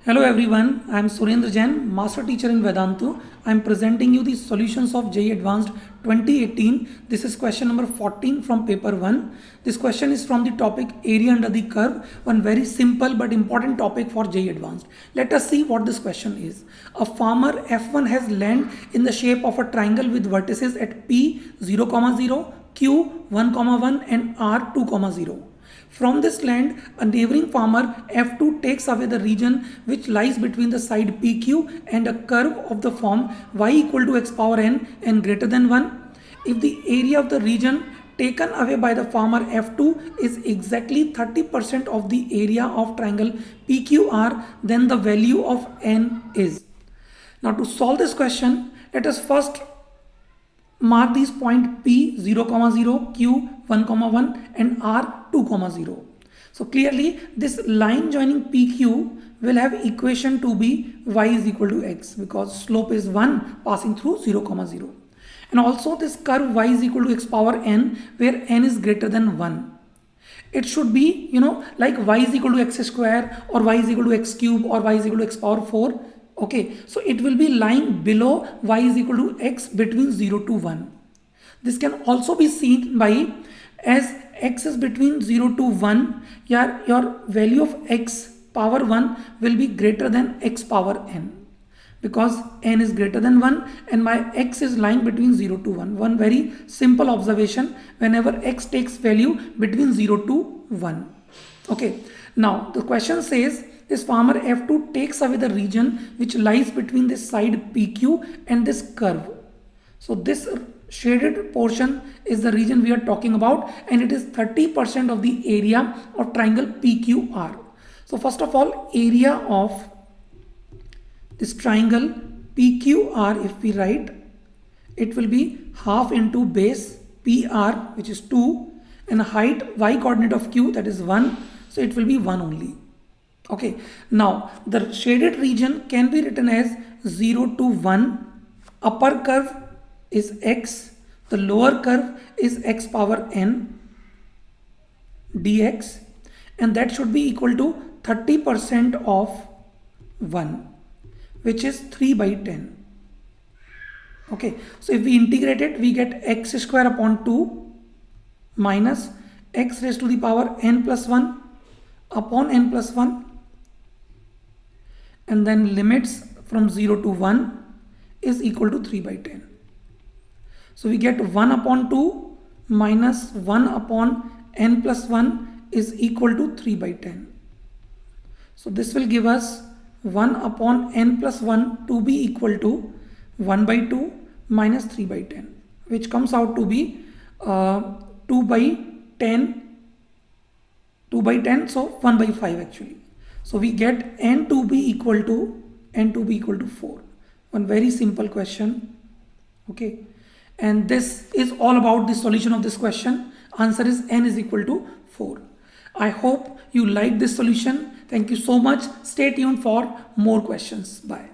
Hello everyone, I am Surendra Jain, Master Teacher in Vedantu. I am presenting you the solutions of JEE Advanced 2018. This is question number 14 from paper 1. This question is from the topic area under the curve, one very simple but important topic for JEE Advanced. Let us see what this question is. A farmer F1 has land in the shape of a triangle with vertices at P 0, 0, Q 1, 1 and R 2, 0. From this land, a neighboring farmer F2 takes away the region which lies between the side PQ and a curve of the form y equal to x power n greater than 1. If the area of the region taken away by the farmer F2 is exactly 30% of the area of triangle PQR, then the value of n is. Now to solve this question, let us first mark these point P 0, 0, Q 1, 1 and R 2, 0. So clearly this line joining PQ will have equation to be y is equal to x because slope is 1 passing through 0, 0. And also this curve y is equal to x power n where n is greater than 1. It should be, like y is equal to x square or y is equal to x cube or y is equal to x power 4. Okay, so it will be lying below y is equal to x between 0 to 1. This can also be seen by as x is between 0 to 1, your value of x power 1 will be greater than x power n because n is greater than 1 and my x is lying between 0 to 1. One very simple observation whenever x takes value between 0 to 1. Okay, now the question says this farmer F2 takes away the region which lies between this side PQ and this curve. So this shaded portion is the region we are talking about and it is 30% of the area of triangle PQR. So first of all, area of this triangle PQR, if we write, it will be half into base PR, which is 2, and height y coordinate of Q, that is 1. So it will be 1 only. Okay, now the shaded region can be written as 0 to 1. Upper curve is x, the lower curve is x power n dx, and that should be equal to 30% of 1, which is 3 by 10. Okay, so if we integrate it, we get x square upon 2 minus x raised to the power n plus 1 upon n plus 1, and then limits from 0 to 1 is equal to 3 by 10. So we get 1 upon 2 minus 1 upon n plus 1 is equal to 3 by 10. So this will give us 1 upon n plus 1 to be equal to 1 by 2 minus 3 by 10, which comes out to be 2 by 10, so 1 by 5 actually. So we get n to be equal to 4. One very simple question. Okay, and this is all about the solution of this question. Answer is n is equal to 4. I hope you like this solution. Thank you so much. Stay tuned for more questions. Bye.